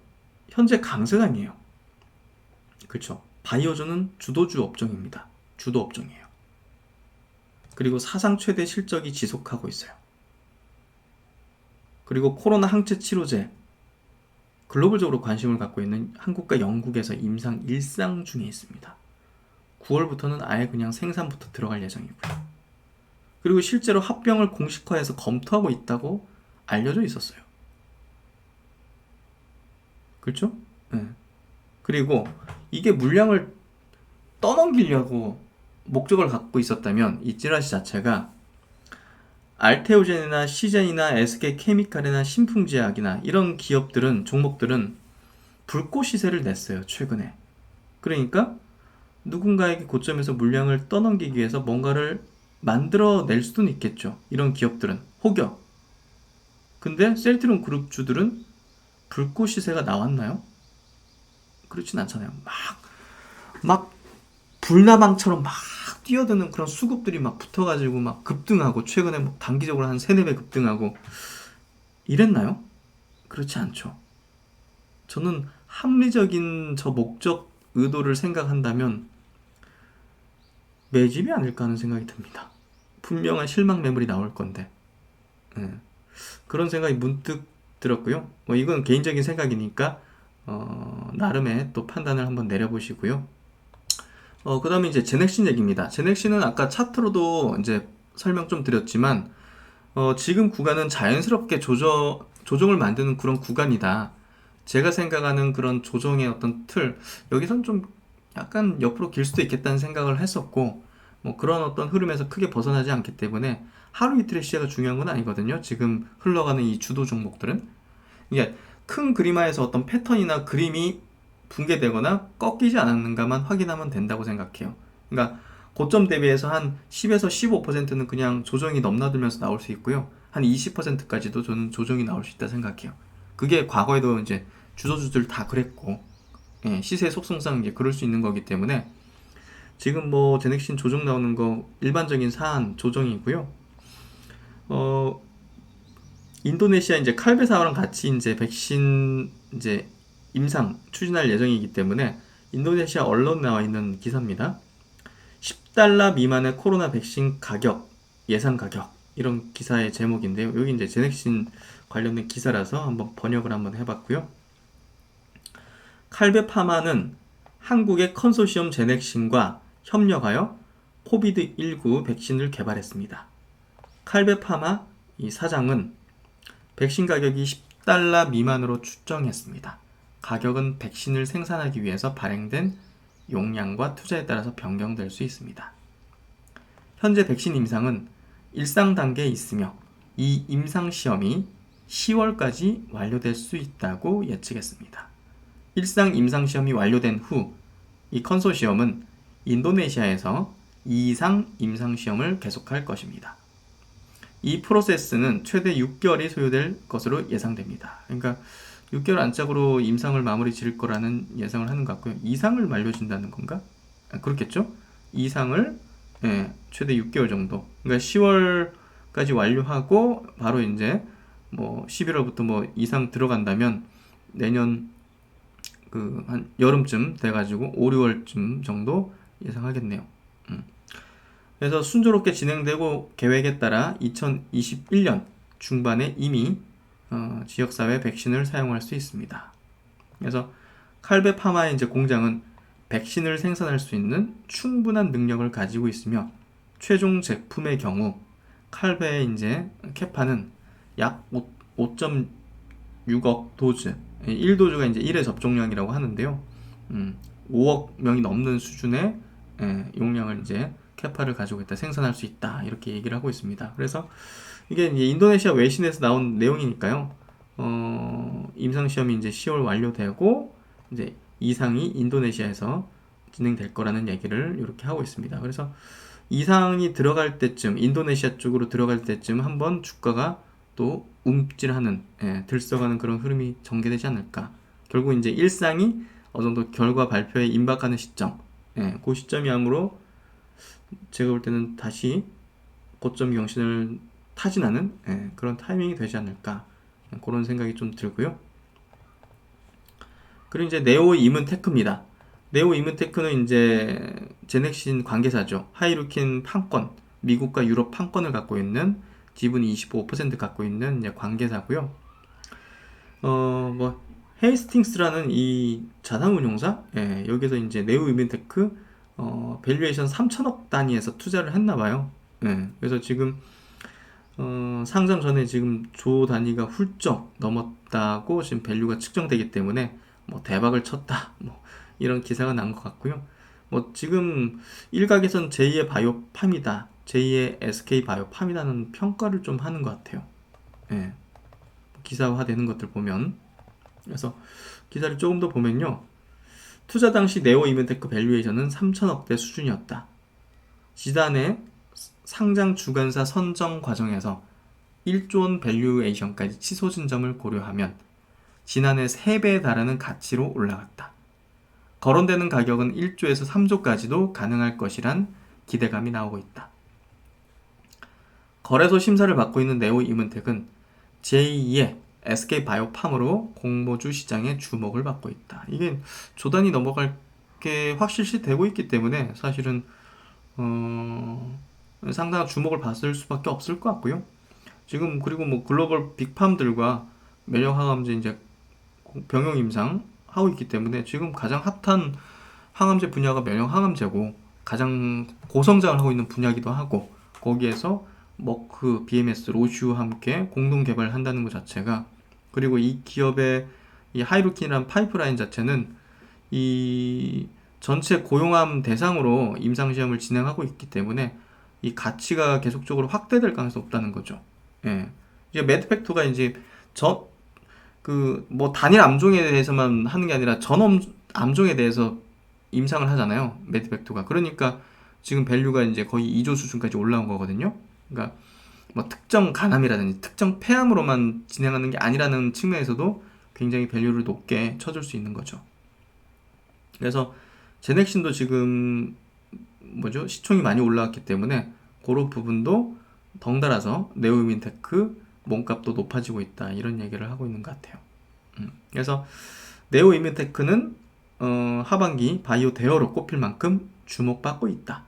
현재 강세장이에요. 그렇죠. 바이오주는 주도주 업종입니다. 주도 업종이에요. 그리고 사상 최대 실적이 지속하고 있어요. 그리고 코로나 항체 치료제, 글로벌적으로 관심을 갖고 있는 한국과 영국에서 임상 일상 중에 있습니다. 9월부터는 아예 그냥 생산부터 들어갈 예정이고요. 그리고 실제로 합병을 공식화해서 검토하고 있다고 알려져 있었어요. 그렇죠? 네. 그리고 이게 물량을 떠넘기려고 목적을 갖고 있었다면 이 찌라시 자체가 알테오젠이나 시젠이나 SK케미칼이나 신풍제약이나 이런 기업들은 종목들은 불꽃 시세를 냈어요. 최근에. 그러니까 누군가에게 고점에서 물량을 떠넘기기 위해서 뭔가를 만들어낼 수도 있겠죠. 이런 기업들은 혹여. 근데 셀트론 그룹주들은 불꽃 시세가 나왔나요? 그렇진 않잖아요. 막 불나방처럼 막 뛰어드는 그런 수급들이 막 붙어가지고 막 급등하고, 최근에 뭐 단기적으로 한 3-4배 급등하고 이랬나요? 그렇지 않죠. 저는 합리적인 저 목적 의도를 생각한다면 매집이 아닐까 하는 생각이 듭니다. 분명한 실망 매물이 나올 건데. 그런 생각이 문득 들었고요. 이건 개인적인 생각이니까 나름의 또 판단을 한번 내려보시고요. 그 다음에 이제 제넥신 얘기입니다. 제넥신은 아까 차트로도 이제 설명 좀 드렸지만, 지금 구간은 자연스럽게 조정을 만드는 그런 구간이다. 제가 생각하는 그런 조정의 어떤 틀, 여기선 좀 약간 옆으로 길 수도 있겠다는 생각을 했었고, 뭐 그런 어떤 흐름에서 크게 벗어나지 않기 때문에 하루 이틀의 시야가 중요한 건 아니거든요. 지금 흘러가는 이 주도 종목들은. 이게 큰 그림화에서 어떤 패턴이나 그림이 붕괴되거나 꺾이지 않았는가만 확인하면 된다고 생각해요. 그러니까 고점 대비해서 한 10에서 15%는 그냥 조정이 넘나들면서 나올 수 있고요. 한 20%까지도 저는 조정이 나올 수 있다 생각해요. 그게 과거에도 이제 주도주들 다 그랬고, 시세 속성상 이제 그럴 수 있는 거기 때문에 지금 뭐 제넥신 조정 나오는 거 일반적인 사안 조정이고요. 인도네시아 이제 칼베 사와랑 같이 이제 백신 이제 임상 추진할 예정이기 때문에 인도네시아 언론 나와 있는 기사입니다. $10 미만의 코로나 백신 가격, 예상 가격, 이런 기사의 제목인데요. 여기 이제 제넥신 관련된 기사라서 한번 번역을 한번 해봤고요. 칼베 파마는 한국의 컨소시엄 제넥신과 협력하여 코비드19 백신을 개발했습니다. 칼베 파마 이 사장은 백신 가격이 $10 미만으로 추정했습니다. 가격은 백신을 생산하기 위해서 발행된 용량과 투자에 따라서 변경될 수 있습니다. 현재 백신 임상은 일상 단계에 있으며 이 임상 시험이 10월까지 완료될 수 있다고 예측했습니다. 일상 임상 시험이 완료된 후 이 컨소시엄은 인도네시아에서 2상 임상 시험을 계속할 것입니다. 이 프로세스는 최대 6개월이 소요될 것으로 예상됩니다. 그러니까 6개월 안짝으로 임상을 마무리 지을 거라는 예상을 하는 것 같고요. 2상을 만료진다는 건가? 그렇겠죠? 2상을 최대 6개월 정도. 그러니까 10월까지 완료하고 바로 이제 뭐 11월부터 뭐 2상 들어간다면 내년 한 여름쯤 돼가지고 5, 6월쯤 정도 예상하겠네요. 그래서 순조롭게 진행되고 계획에 따라 2021년 중반에 이미 지역사회 백신을 사용할 수 있습니다. 그래서 칼베 파마의 이제 공장은 백신을 생산할 수 있는 충분한 능력을 가지고 있으며 최종 제품의 경우 칼베의 이제 캐파는 약 5.6억 도즈, 1도즈가 이제 1회 접종량이라고 하는데요. 5억 명이 넘는 수준의 용량을 이제 캐파를 가지고 있다, 생산할 수 있다, 이렇게 얘기를 하고 있습니다. 그래서 이게 이제 인도네시아 외신에서 나온 내용이니까요. 임상시험이 이제 10월 완료되고 이제 이상이 인도네시아에서 진행될 거라는 얘기를 이렇게 하고 있습니다. 그래서 이상이 들어갈 때쯤, 인도네시아 쪽으로 들어갈 때쯤 한번 주가가 또 움찔하는, 들썩하는 그런 흐름이 전개되지 않을까. 결국 이제 일상이 어느 정도 결과 발표에 임박하는 시점, 그 시점이야말로 제가 볼 때는 다시 고점 경신을 타진하는 그런 타이밍이 되지 않을까, 그런 생각이 좀 들고요. 그리고 이제 네오 이문테크입니다. 네오 이문테크는 이제 제넥신 관계사죠. 하이루킨 판권, 미국과 유럽 판권을 갖고 있는, 지분 25% 갖고 있는 이제 관계사고요. 뭐 헤이스팅스라는 이 자산운용사, 여기서 이제 네오 이문테크 밸류에이션 3천억 단위에서 투자를 했나봐요. 그래서 지금 상장 전에 지금 조 단위가 훌쩍 넘었다고 지금 밸류가 측정되기 때문에 뭐 대박을 쳤다, 뭐 이런 기사가 난 것 같고요. 뭐 지금 일각에선 제2의 바이오팜이다, 제2의 SK 바이오팜이라는 평가를 좀 하는 것 같아요. 기사화 되는 것들 보면. 그래서 기사를 조금 더 보면요, 투자 당시 네오 이문테크 밸류에이션은 3천억대 수준이었다. 지난해 상장 주관사 선정 과정에서 1조 원 밸류에이션까지 치솟은 점을 고려하면 지난해 3배에 달하는 가치로 올라갔다. 거론되는 가격은 1조에서 3조까지도 가능할 것이란 기대감이 나오고 있다. 거래소 심사를 받고 있는 네오 이문텍은 제2의 SK 바이오팜으로 공모주 시장에 주목을 받고 있다. 이게 조단이 넘어갈 게 확실시 되고 있기 때문에 사실은 상당한 주목을 받을 수밖에 없을 것 같고요. 지금 그리고 뭐 글로벌 빅팜들과 면역 항암제 이제 병용 임상 하고 있기 때문에 지금 가장 핫한 항암제 분야가 면역 항암제고 가장 고성장을 하고 있는 분야기도 하고, 거기에서 머크, BMS, 로슈와 함께 공동 개발한다는 것 자체가, 그리고 이 기업의 이 하이루킨이라는 파이프라인 자체는 이 전체 고용암 대상으로 임상시험을 진행하고 있기 때문에 이 가치가 계속적으로 확대될 가능성이 없다는 거죠. 이제 매드팩토가 이제 뭐 단일 암종에 대해서만 하는 게 아니라 전 암종에 대해서 임상을 하잖아요, 매드팩토가. 그러니까 지금 밸류가 이제 거의 2조 수준까지 올라온 거거든요. 그러니까 뭐 특정 간암이라든지 특정 폐암으로만 진행하는 게 아니라는 측면에서도 굉장히 밸류를 높게 쳐줄 수 있는 거죠. 그래서 제넥신도 지금 시총이 많이 올라왔기 때문에 그런 부분도 덩달아서 네오이문테크 몸값도 높아지고 있다, 이런 얘기를 하고 있는 것 같아요. 그래서 네오이문테크는 하반기 바이오 대어로 꼽힐 만큼 주목받고 있다.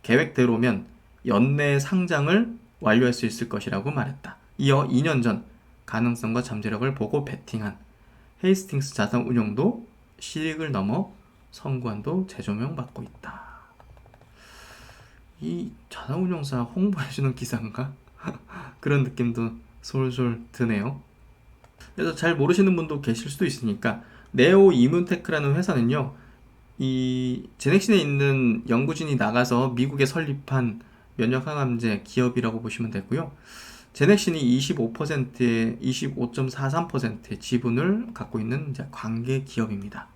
계획대로면 연내 상장을 완료할 수 있을 것이라고 말했다. 이어 2년 전 가능성과 잠재력을 보고 베팅한 헤이스팅스 자산운용도 실익을 넘어 선구안도 재조명받고 있다. 이 자산운용사 홍보해주는 기사인가? 그런 느낌도 솔솔 드네요. 그래서 잘 모르시는 분도 계실 수도 있으니까 네오 이문테크라는 회사는요, 이 제넥신에 있는 연구진이 나가서 미국에 설립한 면역 항암제 기업이라고 보시면 되고요. 제넥신이 25%의 25.43%의 지분을 갖고 있는 이제 관계 기업입니다.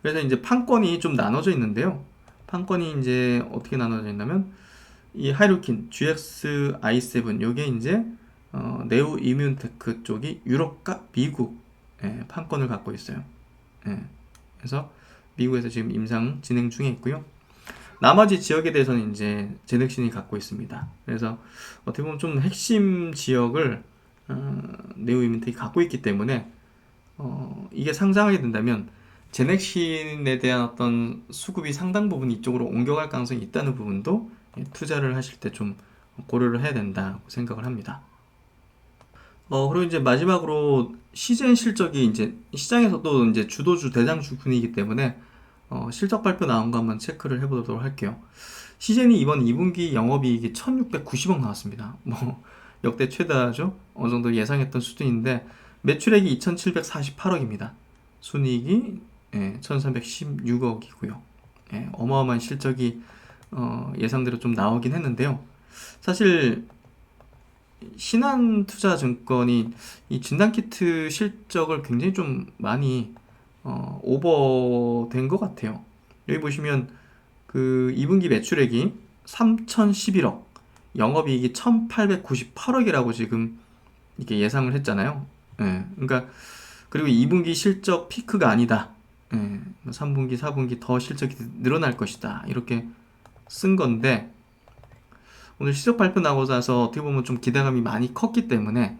그래서 이제 판권이 좀 나눠져 있는데요. 판권이 이제 어떻게 나눠져 있냐면 이 하이루킨, GXI7 요게 이제 네오 이뮨테크 쪽이 유럽과 미국 판권을 갖고 있어요. 예, 그래서 미국에서 지금 임상 진행 중에 있고요. 나머지 지역에 대해서는 이제 제넥신이 갖고 있습니다. 그래서 어떻게 보면 좀 핵심 지역을 네오 이뮨텍이 갖고 있기 때문에 이게 상장하게 된다면 제넥신에 대한 어떤 수급이 상당 부분 이쪽으로 옮겨갈 가능성이 있다는 부분도 투자를 하실 때 좀 고려를 해야 된다고 생각을 합니다. 그리고 이제 마지막으로 시젠 실적이 이제 시장에서도 이제 주도주 대장주군이기 때문에 실적 발표 나온 거 한번 체크를 해보도록 할게요. 시젠이 이번 2분기 영업이익이 1690억 나왔습니다. 뭐 역대 최다죠. 어느 정도 예상했던 수준인데 매출액이 2748억입니다. 순이익이 1316억이고요. 어마어마한 실적이 예상대로 좀 나오긴 했는데요. 사실 신한투자증권이 이 진단키트 실적을 굉장히 좀 많이 오버된 것 같아요. 여기 보시면 그 2분기 매출액이 3011억, 영업이익이 1898억이라고 지금 이렇게 예상을 했잖아요. 그러니까 그리고 2분기 실적 피크가 아니다. 3분기, 4분기 더 실적이 늘어날 것이다. 이렇게 쓴 건데 오늘 실적 발표 나고 나서 어떻게 보면 좀 기대감이 많이 컸기 때문에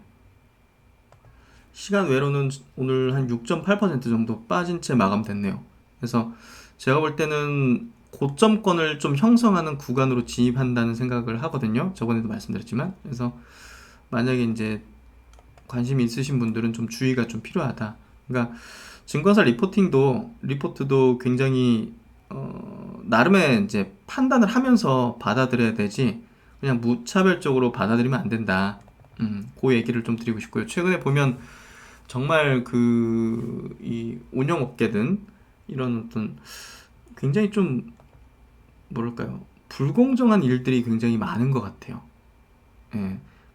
시간 외로는 오늘 한 6.8% 정도 빠진 채 마감됐네요. 그래서 제가 볼 때는 고점권을 좀 형성하는 구간으로 진입한다는 생각을 하거든요. 저번에도 말씀드렸지만. 그래서 만약에 이제 관심이 있으신 분들은 좀 주의가 좀 필요하다. 그러니까 증권사 리포트도 굉장히 나름의 이제 판단을 하면서 받아들여야 되지 그냥 무차별적으로 받아들이면 안 된다. 그 얘기를 좀 드리고 싶고요. 최근에 보면 정말 이 운영업계든 이런 어떤 굉장히 좀 뭐랄까요, 불공정한 일들이 굉장히 많은 것 같아요.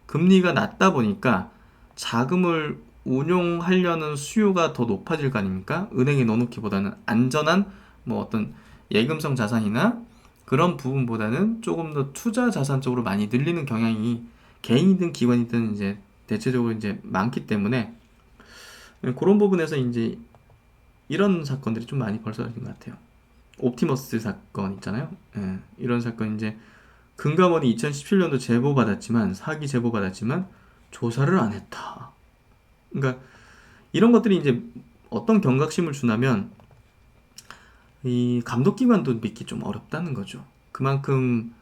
금리가 낮다 보니까 자금을 운용하려는 수요가 더 높아질 거 아닙니까? 은행에 넣어놓기보다는 안전한 뭐 어떤 예금성 자산이나 그런 부분보다는 조금 더 투자 자산 쪽으로 많이 늘리는 경향이 개인이든 기관이든 이제 대체적으로 이제 많기 때문에 그런 부분에서 이제 이런 사건들이 좀 많이 벌어진 것 같아요. 옵티머스 사건 있잖아요. 이런 사건 이제 금감원이 2017년도 제보받았지만 사기 제보받았지만 조사를 안 했다. 그러니까 이런 것들이 이제 어떤 경각심을 주냐면 이 감독기관도 믿기 좀 어렵다는 거죠. 그만큼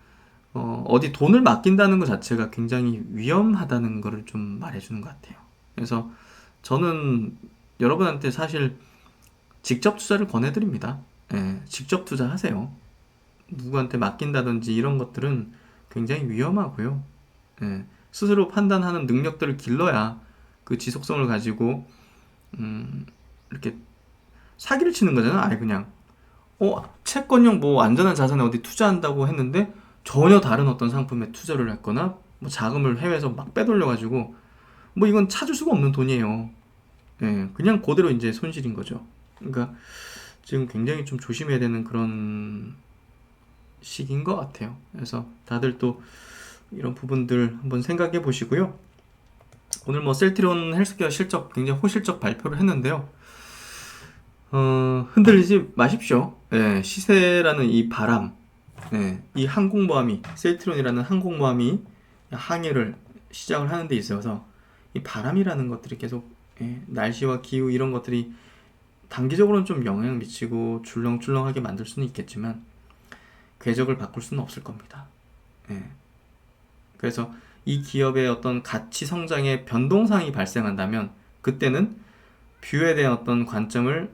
어디 돈을 맡긴다는 것 자체가 굉장히 위험하다는 것을 좀 말해주는 것 같아요. 그래서 저는 여러분한테 사실 직접 투자를 권해드립니다. 직접 투자하세요. 누구한테 맡긴다든지 이런 것들은 굉장히 위험하고요. 스스로 판단하는 능력들을 길러야 그 지속성을 가지고 이렇게 사기를 치는 거잖아. 아예 그냥 채권형 뭐 안전한 자산에 어디 투자한다고 했는데 전혀 다른 어떤 상품에 투자를 했거나 뭐 자금을 해외에서 막 빼돌려 가지고 뭐 이건 찾을 수가 없는 돈이에요. 그냥 그대로 이제 손실인 거죠. 그러니까 지금 굉장히 좀 조심해야 되는 그런 시기인 것 같아요. 그래서 다들 또 이런 부분들 한번 생각해 보시고요. 오늘 뭐 셀트리온 헬스케어 실적 굉장히 호실적 발표를 했는데요. 흔들리지 마십시오. 시세라는 이 바람, 이 항공모함이 셀트리온이라는 항공모함이 항해를 시작을 하는 데 있어서 이 바람이라는 것들이 계속 날씨와 기후 이런 것들이 단기적으로는 좀 영향을 미치고 줄렁줄렁하게 만들 수는 있겠지만 궤적을 바꿀 수는 없을 겁니다. 그래서 이 기업의 어떤 가치 성장의 변동상이 발생한다면 그때는 뷰에 대한 어떤 관점을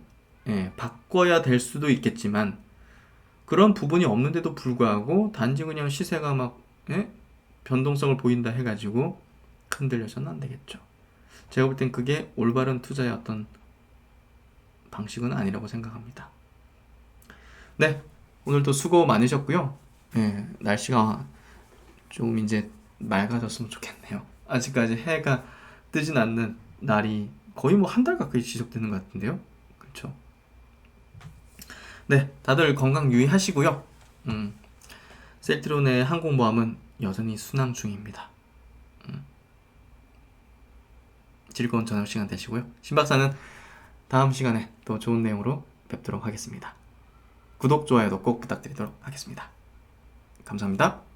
바꿔야 될 수도 있겠지만 그런 부분이 없는데도 불구하고 단지 그냥 시세가 막 변동성을 보인다 해가지고 흔들려서는 안 되겠죠. 제가 볼 땐 그게 올바른 투자의 어떤 방식은 아니라고 생각합니다. 네, 오늘도 수고 많으셨고요. 예, 날씨가 좀 이제 맑아졌으면 좋겠네요. 아직까지 해가 뜨진 않는 날이 거의 뭐 한 달 가까이 지속되는 것 같은데요. 그렇죠? 네, 다들 건강 유의하시고요. 셀트론의 항공모함은 여전히 순항 중입니다. 즐거운 저녁 시간 되시고요. 신박사는 다음 시간에 또 좋은 내용으로 뵙도록 하겠습니다. 구독, 좋아요도 꼭 부탁드리도록 하겠습니다. 감사합니다.